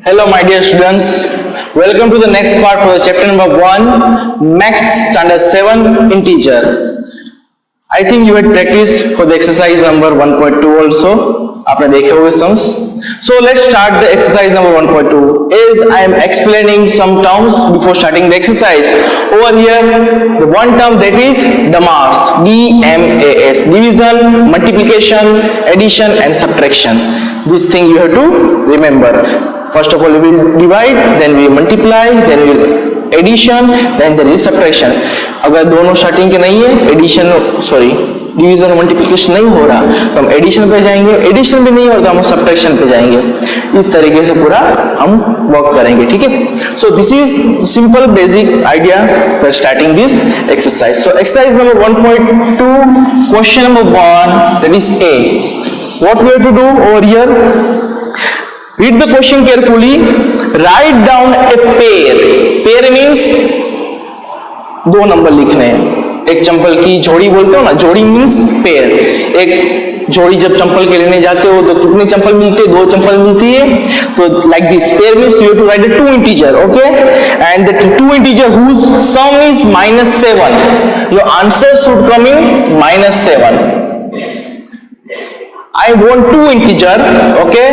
Hello, my dear students. Welcome to the next part for the chapter number 1, Max Standard 7 Integer. I think you had practiced for the exercise number 1.2 also. आपने देखे होंगे sums. So let's start the exercise number 1.2. As I am explaining some terms before starting the exercise. Over here, the one term that is DMAS, D-M-A-S, division, multiplication, addition, and subtraction. This thing you have to remember. First of all, we will divide, then we multiply, then we will addition, then there is subtraction. अगर दोनों starting के नहीं है, addition division और multiplication नहीं हो रहा तो हम एडिशन पे जाएंगे, एडिशन भी नहीं हो रहा तो हम सब्ट्रैक्शन पे जाएंगे. इस तरीके से पूरा हम वर्क करेंगे. ठीक है. So this is simple basic idea for starting this exercise. So exercise number 1.2, question number 1, that is A. What we have to do over here? Read the question carefully. Write down a pair. Pair means दो number लिखने हैं. एक चंपल की जोड़ी बोलते हो ना, जोड़ी मीन्स पेयर. एक जोड़ी जब चंपल के लेने जाते हो तो कितनी चंपल मिलती है? दो चंपल मिलती है. तो like this pair means you have to write the two integer, okay? And the two integer whose sum is -7. Your answer should come in -7. I want two integer, okay,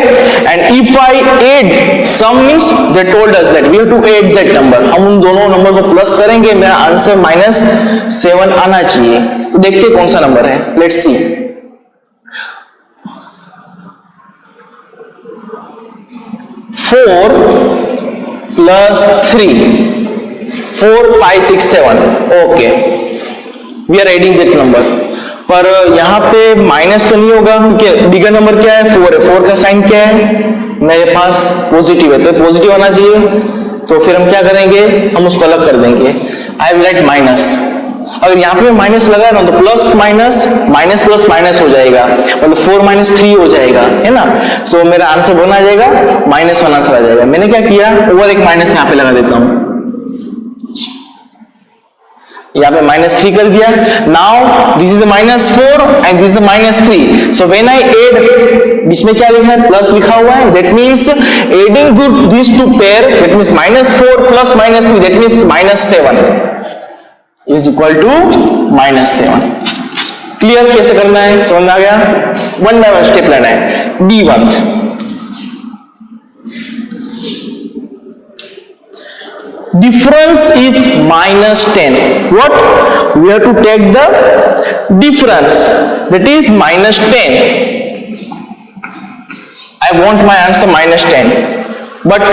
and if I add sum means they told us that we have to add that number. हम उन दोनों number को plus करेंगे, मेरा answer -7 आना चाहिए. तो देखते कौन सा नंबर है. Let's see. 4 plus 3, 4, 5, 6, 7. Okay, we are adding that number. पर यहाँ पे माइनस तो नहीं होगा क्योंकि बिगर नंबर क्या है? 4 है. 4 का साइन क्या है? मेरे पास पॉजिटिव है, तो पॉजिटिव आना चाहिए. तो फिर हम क्या करेंगे? हम उसको अलग कर देंगे. आई विल राइट माइनस. अगर यहाँ पे माइनस लगा ना तो plus minus minus plus minus हो जाएगा, मतलब 4 - 3 हो जाएगा, है ना. सो मेरा आंसर बना आ जाएगा -1 आंसर आ जाएगा. मैंने क्या किया? ओवर एक माइनस यहाँ पे लगा देता हूँ. यहाँ पे -3 कर दिया. Now this is -4 and this is -3. So when I add, बीच में क्या लिखा है? प्लस लिखा हुआ है. That means adding this two pair, that means -4 plus -3, that means -7 is equal to -7. Clear? कैसे करना है समझ में आ गया? वन बाय वन स्टेप लेना है. D1, difference is -10. What? We have to take the difference, that is -10. I want my answer -10, but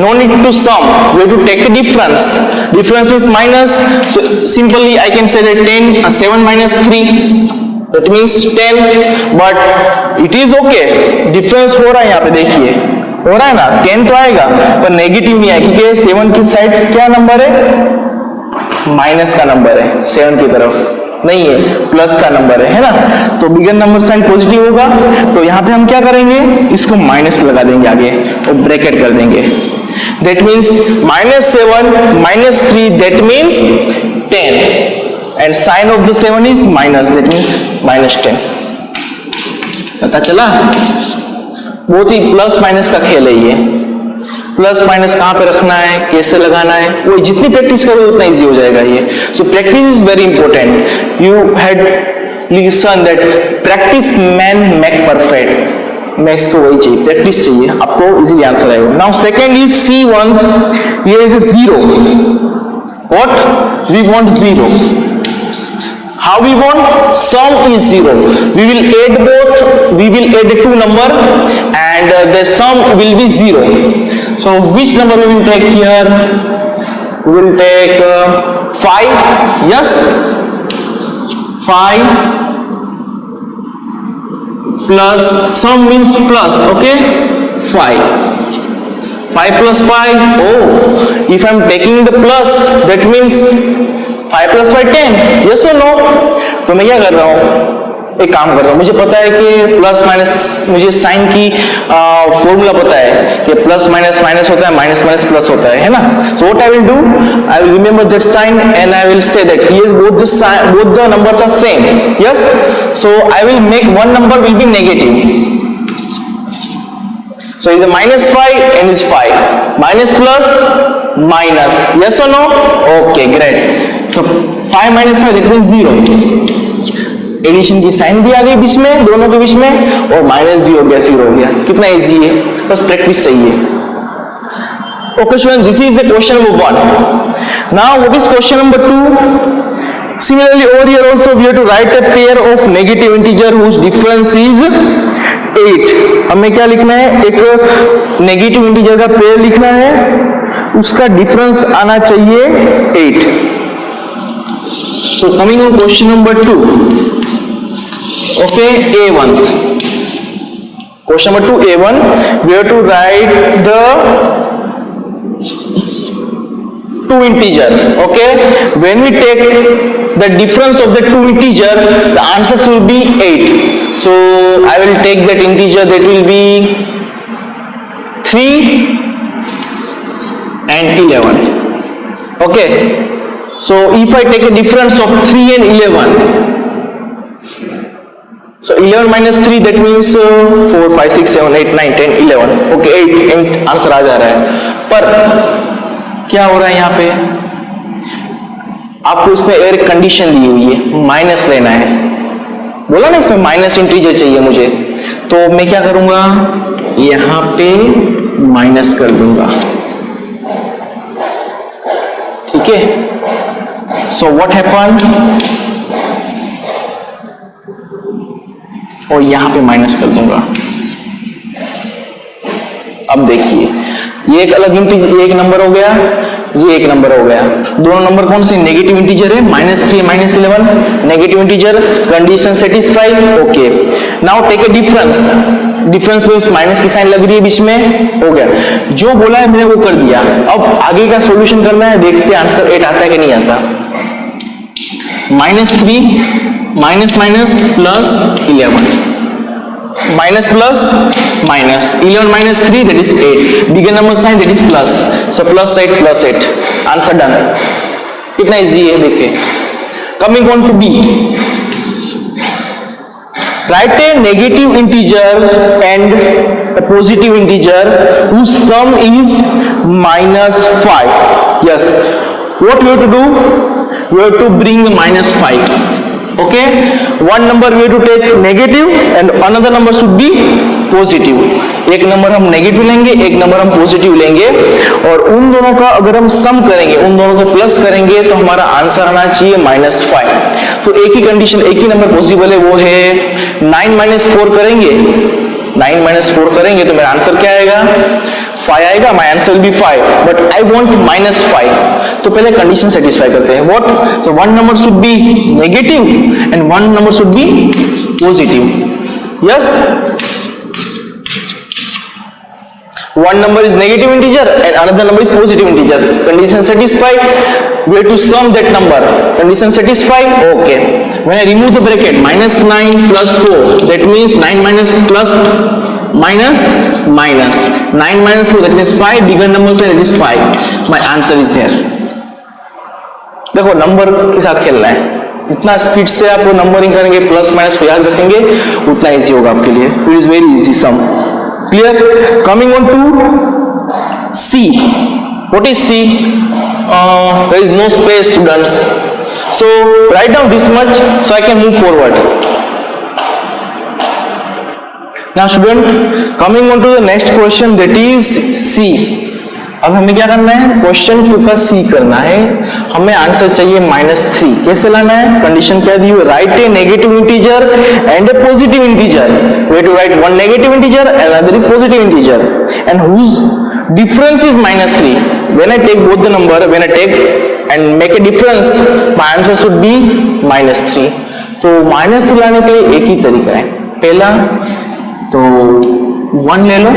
no need to sum. We have to take a difference. Difference means minus, so simply I can say that 7 - 3, that means 10. But it is okay, difference हो रहा है. यहाँ पे देखिए हो रहा है ना, 10 तो आएगा पर नेगेटिव नहीं है क्योंकि 7 की साइड क्या नंबर है? माइनस का नंबर है. 7 की तरफ नहीं है, प्लस का नंबर है ना. तो बिगर नंबर साइन पॉजिटिव होगा. तो यहाँ पे हम क्या करेंगे? इसको माइनस लगा देंगे आगे और ब्रैकेट कर देंगे. That means -7 - 3, that means 10, and sign of the 7 is minus, that means -10. पता चला? बहुत ही प्लस माइनस का खेल है ये. प्लस माइनस कहां पे रखना है, कैसे लगाना है, वो जितनी प्रैक्टिस करोगे उतना इजी हो जाएगा ये. So practice is very important. You had listen that practice man make perfect. मैक्स को वही चाहिए, प्रैक्टिस चाहिए, आपको इजीली आंसर आएगा. Now second is C1. Here is 0. What? We want 0. How we want? Sum is 0. We will add both. We will add two number, and the sum will be 0. So which number we will take here? We will take 5. Yes, 5 plus sum means plus. Okay, 5 plus 5. Oh, if I am taking the plus, that means 5 plus 5 10. Yes or no? तो मैं क्या कर रहा हूँ? एक काम कर रहा हूँ, मुझे पता है कि प्लस माइनस, मुझे साइन की फॉर्मूला पता है कि प्लस माइनस माइनस होता है, माइनस माइनस प्लस होता है ना. So what I will do? I will remember that sign and I will say that here both the numbers are same. Yes, so I will make one number will be negative. So is a -5 and is 5. Minus plus minus. Yes or no? Okay, great. So 5 minus 5 that means 0. Addition की sign भी आ गई बीच में, दोनों के बीच में, और minus भी हो गया, 0 हो गया. कितना इजी है, बस प्रैक्टिस चाहिए. Okay students, this is a question number 1. Now what is question number 2? Similarly over here also we have to write a pair of negative integer whose difference is 8. हमें क्या लिखना है, एक नेगेटिव इंटीजर का pair लिखना है, उसका difference आना चाहिए 8. So coming on question number 2. Okay, A1. Question number 2, A1. We have to write the two integer. Okay, when we take the difference of the two integer, the answers will be 8. So I will take that integer, that will be 3 and 11. Okay, so if I take a difference of 3 and 11, so 11 minus 3 that means 4 5 6 7 8 9 10 11. Okay, 8 answer आ जा रहा है. पर क्या हो रहा है यहाँ पे, आपको इसमें एक कंडीशन दी हुई है, माइनस लेना है. बोला ना इसमें माइनस इंटीजर चाहिए मुझे, तो मैं क्या करूंगा, यहाँ पे माइनस कर दूंगा. ठीक है. सो व्हाट हैपन, और यहां पे माइनस कर दूंगा. अब देखिए, ये एक अलग इंटीजर, एक नंबर हो गया, ये एक नंबर हो गया. दोनों नंबर कौन से नेगेटिव इंटीजर है, -3 -11 negative integer. Condition satisfy. Okay, now take a difference. Difference means minus की साइन लग रही है बीच में, हो गया. जो बोला है मैंने वो कर दिया. अब आगे का सॉल्यूशन करना है, देखते हैं आंसर 8 आता है कि नहीं आता. -3 minus minus plus 11, minus plus minus 11 minus 3 that is 8. Bigger number sign that is plus. So plus 8 plus 8. Answer done. कितना इजी है देखिए. Coming on to B. Write a negative integer and a positive integer whose sum is -5. Yes, what we have to do, we have to bring -5. Okay, one number we have to take negative and another number should be positive. एक number हम negative लेंगे, एक number हम positive लेंगे, और उन दोनों का अगर हम सम करेंगे, उन दोनों को प्लस करेंगे, तो हमारा आंसर आना चाहिए -5. तो एक ही कंडीशन, एक ही नंबर पॉसिबल है, वो है 9 - 4 करेंगे. 9 - 4 करेंगे तो मेरा आंसर क्या आएगा, 5 आएगा. My answer will be 5, but I want -5. तो पहले कंडीशन सेटिस्फाई करते हैं. What, so one number should be negative and one number should be positive. Yes, one number is negative integer and another number is positive integer. Condition satisfied, we have to sum that number. Condition satisfied. Okay, when I remove the bracket, -9 plus 4, that means 9 minus plus minus minus 9 minus 4, that means 5. Bigger number say that is 5. My answer is there. देखो, number के साथ खेलना है. जितना speed से आप वो numbering करेंगे, प्लस माइनस को याद रखेंगे, उतना इजी होगा आपके लिए. It is very easy sum. Clear? Coming on to C. What is C? There is no space, students. So write down this much so I can move forward. Now student, coming on to the next question, that is C. अब हमें क्या करना है, question 2 का सी करना है. हमें answer चाहिए -3. कैसे लाना है, कंडीशन क्या दी हुई, write a negative integer and a positive integer. We have to write one negative integer and other is positive integer and whose difference is -3. When I take both the number, when I take and make a difference, my answer should be -3. तो -3 लाने के लिए एक ही तरीका है. पहला तो 1 ले लो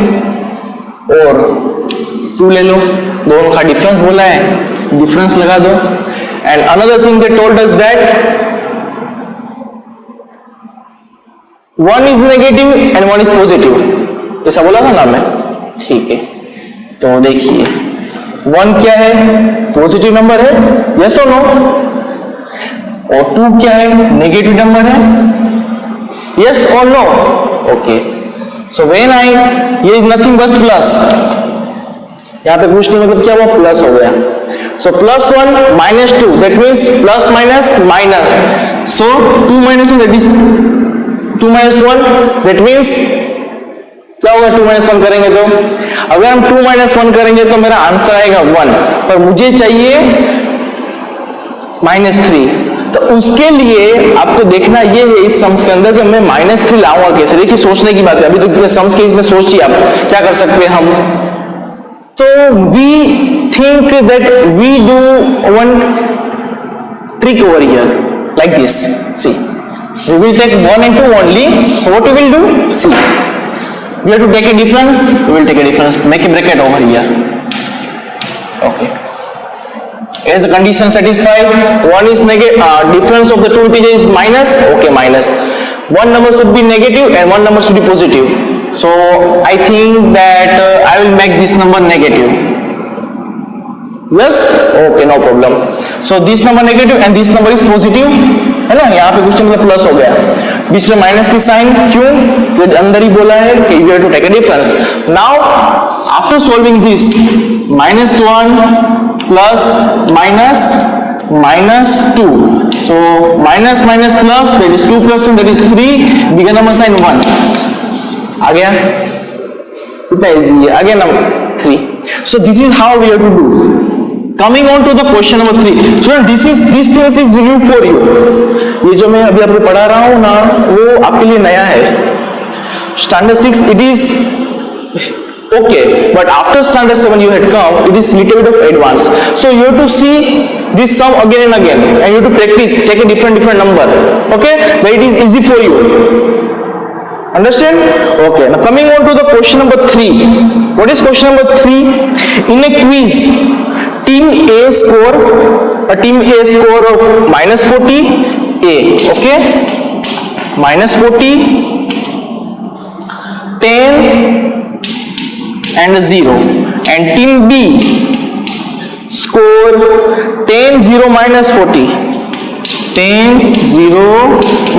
और 2 ले लो, दोनों का डिफरेंस बोला है, डिफरेंस लगा दो. And another thing they told us that 1 is negative and 1 is positive. ऐसा बोला था ना मैं, ठीक है. तो देखिए 1 क्या है, पॉजिटिव नंबर है, यस और नो. और 2 क्या है, नेगेटिव नंबर है, यस और no. Okay, so when I, ये इज नथिंग बट प्लस, यहाँ पे कुछ नहीं मतलब क्या हुआ, प्लस हो गया. So plus 1 minus 2 that means plus minus minus. So 2 minus 1 that is 2 minus 1 that means क्या होगा 2 माइनस 1 करेंगे तो, अगर हम 2 माइनस 1 करेंगे तो मेरा आंसर आएगा 1, पर मुझे चाहिए -3. तो उसके लिए आपको देखना ये है इस सम्स के अंदर कि मैं -3 लाऊंगा कैसे. देखिए सोचने की बात है, अभी तक सम्स के इसमें सोचिए आप क्या कर सकते हैं हम. तो we think that we do one trick over here like this. See, we will take 1 and 2 only. So what we will do? See, we have to take a difference. We will take a difference. Make a bracket over here. Okay. Is the condition satisfied? One is negative. Difference of the two integers is minus. Okay, minus. One number should be negative and one number should be positive. So I think that I will make this number negative. Yes? Okay, no problem. So this number negative and this number is positive. है ना, यहाँ पे कुछ मतलब plus हो गया, बीच में minus की साइन क्यों, ये अंदर ही बोला है कि you have to take a difference. Now after solving this, -1 plus minus -2, so minus minus plus that is 2 plus 1 that is 3, bigger number sign 1 आ गया, इतना इजी है. आ गया number 3. So this is how we have to do. Coming on to the question number 3. So this things is new for you. ये जो मैं अभी आपको पढ़ा रहा हूँ ना, वो आपके लिए नया है. Standard 6 it is okay, but after standard 7 you had come, it is little bit of advanced. So you have to see this sum again and again, and you have to practice, take a different number. Okay, then it is easy for you. Understand? Okay. Now coming on to the question number 3. What is question number 3? In a quiz, team A score of -40 A, okay, -40, 10 and 0, and team B score 10 0 -40, 10 0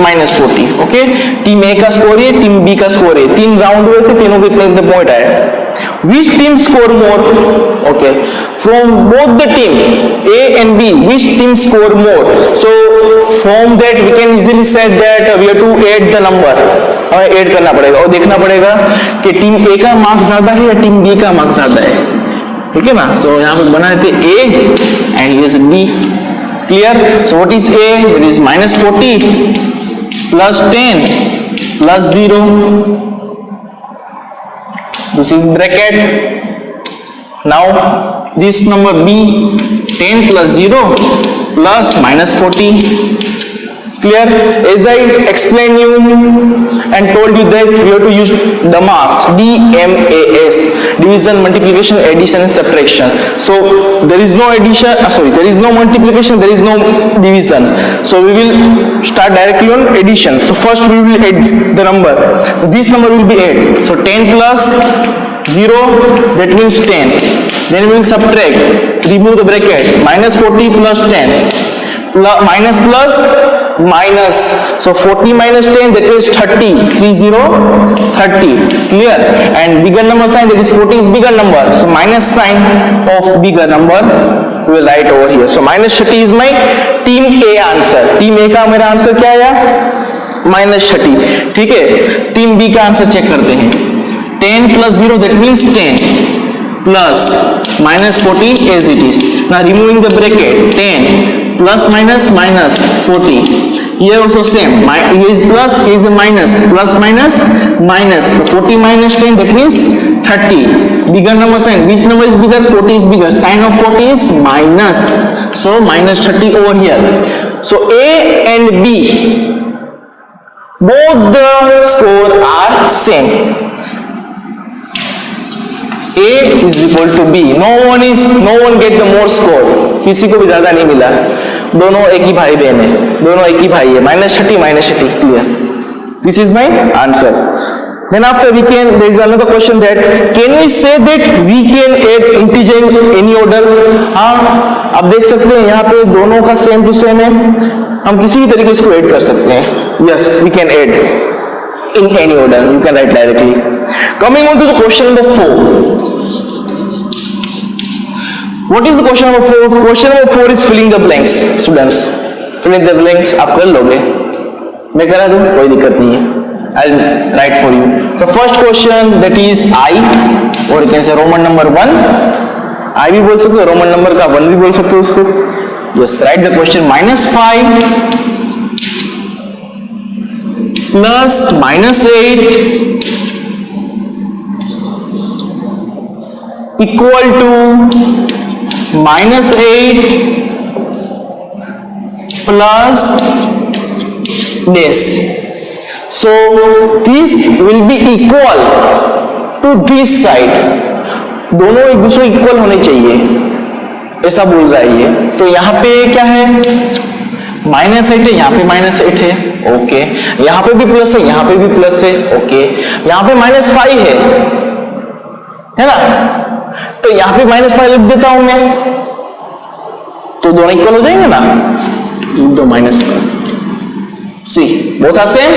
-40. Okay, team ए का score है, team B का score है, 3 round हुए थे, तीनों के इतने point आए. Which team score more? Okay, from both the team A and B, which team score more? So from that we can easily say that we have to add the number. हमें add करना पड़ेगा और देखना पड़ेगा कि team ए का marks ज्यादा है या टीम बी का मार्क्स ज्यादा है. ठीक है ना, तो यहाँ पे बना देते A and here is B. Clear? So what is A? It is -40 plus 10 plus 0. This is bracket. Now this number B, 10 plus 0 plus -40. Clear? As I explained you and told you that you have to use DMAS, DMAS, division, multiplication, addition and subtraction. So there is no addition, there is no multiplication, there is no division. So we will start directly on addition. So first we will add the number. So this number will be 8. So 10 plus 0, that means 10. Then we will subtract, remove the bracket, -40 plus 10, minus plus minus, so 40 minus 10, that is 30, 30. Clear? And bigger number sign, that is 40 is bigger number, so minus sign of bigger number we will write over here. So minus 30 is my team A answer. team A का मेरा answer क्या आया? -30. ठीक है, team B का answer check करते हैं. 10 plus 0, that means 10 plus -40 as it is. Now removing the bracket, 10 plus minus 40. Here also same, here is plus, here is a minus, plus minus minus. So 40 minus 10, that means 30. Bigger number sign, which number is bigger? 40 is bigger. Sign of 40 is minus, so -30 over here. So A and B, both the score are same. A is equal to B. No one get the more score. किसी को भी ज्यादा नहीं मिला. दोनों एक ही भाई बहन है, दोनों एक ही भाई है. -30. Clear? This is my answer. Then after there is another question that can we say that we can add integer in any order? हाँ, आप देख सकते हैं यहाँ पे दोनों का सेम टू सेम है, हम किसी भी तरीके से इसको ऐड कर सकते हैं. Yes, we can add. in any order. You can write directly. Coming on to the question number 4. What is the question number 4? Question number 4 is filling the blanks. Students, fill in the blanks. आप कर लोगे, मैं करा दूं, कोई दिक्कत नहीं है. I'll write for you. The first question, that is I, or you can say Roman number 1. I भी बोल सकते हो, रोमन नंबर का 1 भी बोल सकते हो उसको. Yes, write the question. -5 plus -8 equal to -8 plus this. So this will be equal to this side. दोनों एक दूसरे इक्वल होने चाहिए, ऐसा बोल रहा है ये. तो यहाँ पे क्या है, -8 है, यहाँ पे -8 है, ओके. यहाँ पे भी प्लस है, यहाँ पे भी प्लस है, ओके. यहाँ पे -5 है ना, तो यहाँ पे -5 लिख देता हूं मैं, तो दोनों इक्वल हो जाएंगे ना. दो -5. C both are same.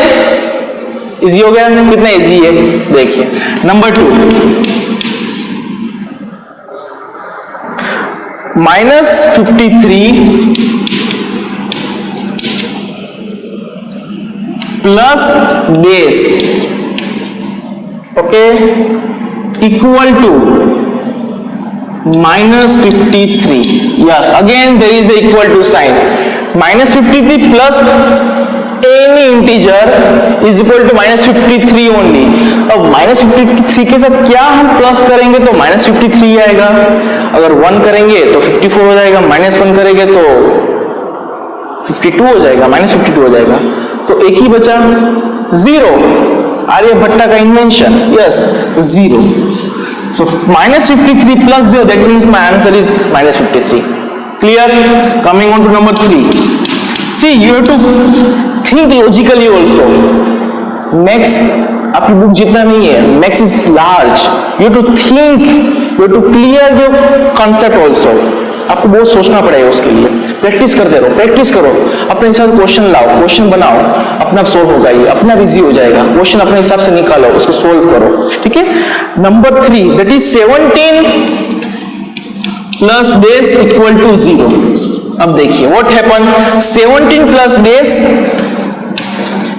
Easy हो गया. कितना इजी है देखिए. Number 2, -53 plus base, okay, equal to -53. Yes, again there is a equal to sign. -53 plus any integer is equal to -53 only. अब -53 के साथ क्या हम प्लस करेंगे तो -53 आएगा. अगर 1 करेंगे तो 54 हो जाएगा, -1 करेंगे तो 52 हो जाएगा, -52 हो जाएगा. तो एक ही बचा 0. आर्यभट्ट का invention. Yes, 0. So -53 plus 0, that means my answer is -53. Clear? Coming on to number 3. See, you have to think logically also. Max आपकी बुक जितना नहीं है, max is large. You have to think, you have to clear your concept also. आपको बहुत सोचना पड़ेगा उसके लिए. प्रैक्टिस करते रहो, प्रैक्टिस करो, अपने हिसाब से क्वेश्चन लाओ, क्वेश्चन बनाओ, अपना सोल्व होगा, ये अपना इजी हो जाएगा. क्वेश्चन अपने हिसाब से निकालो, उसको सोल्व करो. ठीक है. Number 3, that is 17 plus base equal to 0. अब देखिए what happen. 17 plus base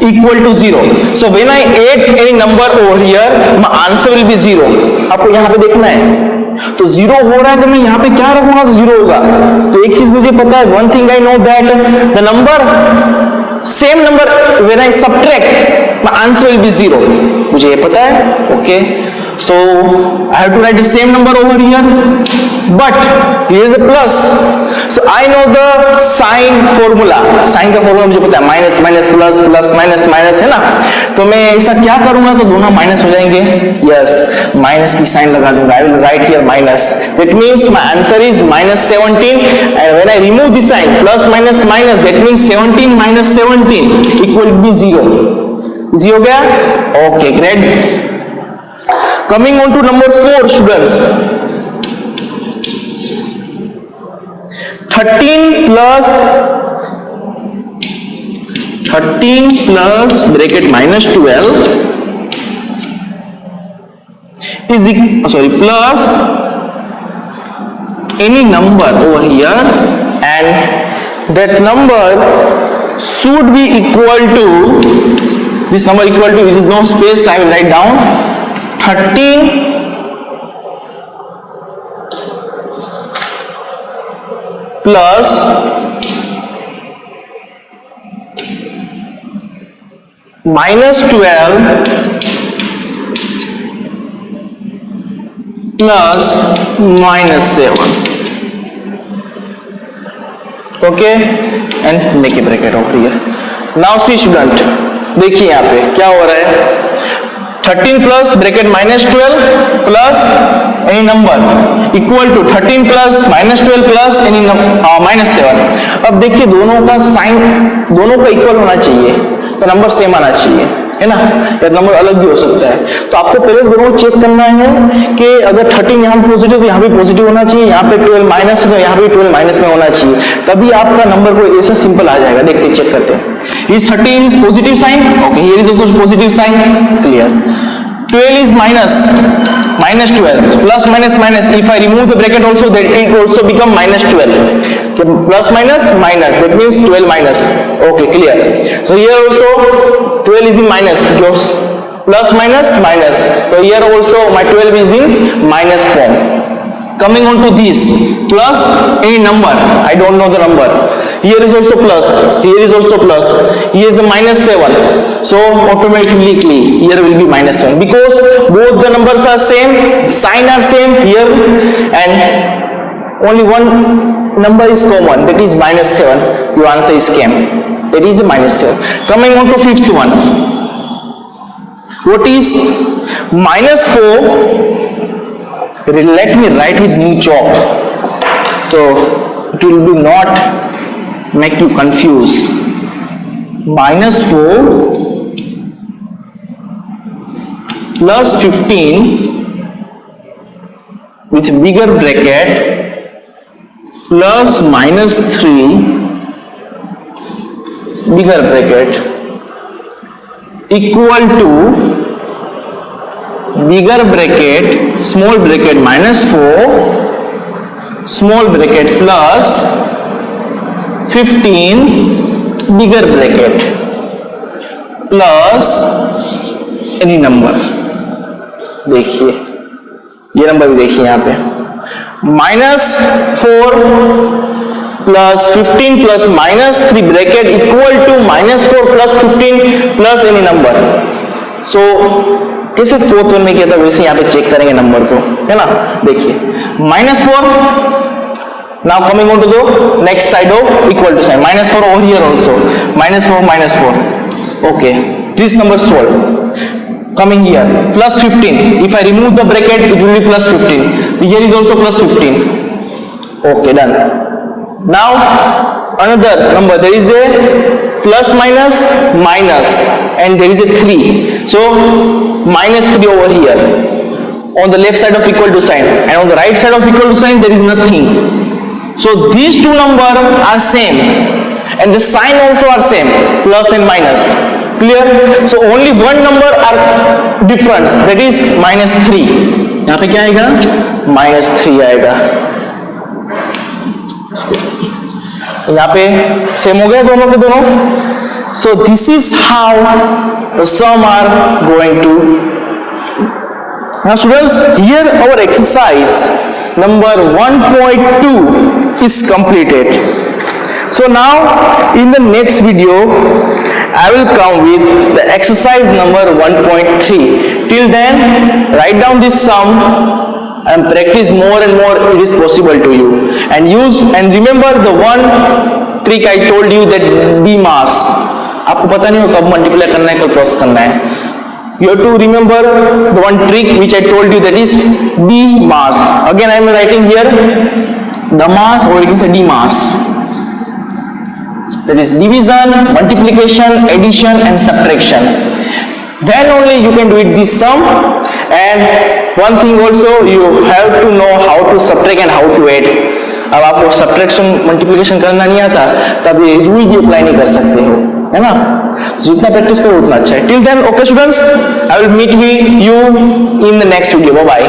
equal to 0. So when I add any number over here, my answer will be 0. आपको यहाँ पे देखना है, तो 0 हो रहा है तो मैं यहाँ पे क्या रखूंगा तो 0 होगा. तो एक चीज मुझे पता है, one thing I know that the number, same number when I subtract, my answer will be 0. मुझे ये पता है. Okay, so I have to write the same number over here, but here is a plus. So I know the sign formula. Sign का formula मुझे पता है, minus minus plus plus minus minus, है ना. तो मैं ऐसा क्या करूंगा तो दोनों माइनस हो जाएंगे. यस, माइनस की साइन लगा दूंगा. I will write here minus. That means my answer is -17, and when I remove this sign plus minus minus, that means 17 - 17 equal be 0. Easy हो गया. Okay, great. Coming on to number 4, students. 13 plus bracket -12 is plus any number over here, and that number should be equal to this number, equal to, which is no space, I will write down 13 plus -12 plus -7. Okay, and make a bracket over here. Now see student, देखिए यहाँ पे क्या हो रहा है. 13 plus bracket -12 plus any number equal to 13 plus -12 plus any -7. अब देखिए दोनों का साइन, दोनों का इक्वल होना चाहिए, तो नंबर सेम आना चाहिए, है ना. या नंबर अलग भी हो सकता है. तो आपको पहले दोनों चेक करना है कि अगर 13 यहाँ पे पॉजिटिव तो यहाँ भी पॉजिटिव होना चाहिए, यहाँ पे 12 माइनस है तो यहाँ पे 12 माइनस में होना चाहिए, तभी आपका नंबर कोई ऐसा सिंपल आ जाएगा. देखते चेक करते हैं. Is 13 is positive sign? Okay, here is also positive sign. Clear. 12 is minus 12. Plus minus minus. If I remove the bracket also, then it also become minus 12. Okay, plus minus minus. That means 12 minus. Okay, clear. So here also 12 is in minus because plus minus minus. So here also my 12 is in minus form. Coming on to this, plus any number, I don't know the number. Here is also plus, here is also plus, here is a minus 7. So automatically here will be minus 7 because both the numbers are same, sign are same here, and only one number is common, that is minus 7. Your answer is came. That is a minus 7. Coming on to fifth one. What is minus 4? Let me write with new chalk, so it will be not make you confuse. Minus 4 plus 15 with bigger bracket plus minus 3 bigger bracket equal to bigger bracket small bracket minus 4 small bracket plus 15 bigger bracket plus any number. देखिए ये number भी देखिए यहाँ पे minus 4 plus 15 plus minus 3 bracket equal to minus 4 plus 15 plus any number. So कैसे fourth one में किया था वैसे यहाँ पे चेक करेंगे नंबर को, है ना. देखिए minus 4. Now coming on to the next side of equal to sign. Minus 4 over here also. Minus 4 minus 4. Okay. This number solved. Coming here plus 15. If I remove the bracket, it will be plus 15. So here is also plus 15. Okay, done. Now another number. There is a plus minus minus and there is a 3. So minus 3 over here on the left side of equal to sign, and on the right side of equal to sign there is nothing. So these two numbers are same and the sign also are same, plus and minus. Clear? So only one number are difference, that is minus 3. यहाँ पे क्या आएगा? minus 3 आएगा. यहाँ पे same हो गया दोनों के दोनों. So this is how the sum are going to. Now students, here our exercise number 1.2 is completed. So now in the next video I will come with the exercise number 1.3. Till then write down this sum and practice more and more. It is possible to you, and use and remember the one trick I told you, that D mass. आपको पता नहीं हो कब multiply करना है कब cross करना है. You have to remember the one trick which I told you, that is D mass. Again I am writing here the mass, or you can say D mass. That is division, multiplication, addition and subtraction. Then only you can do it this sum. And one thing also, you have to know how to subtract and how to add. अब आपको subtraction multiplication करना नहीं आता तब ये rule भी apply नहीं कर सकते हो, है ना. जितना प्रैक्टिस करो उतना अच्छा है. Till then, okay students, I will meet you in the next video. Bye bye.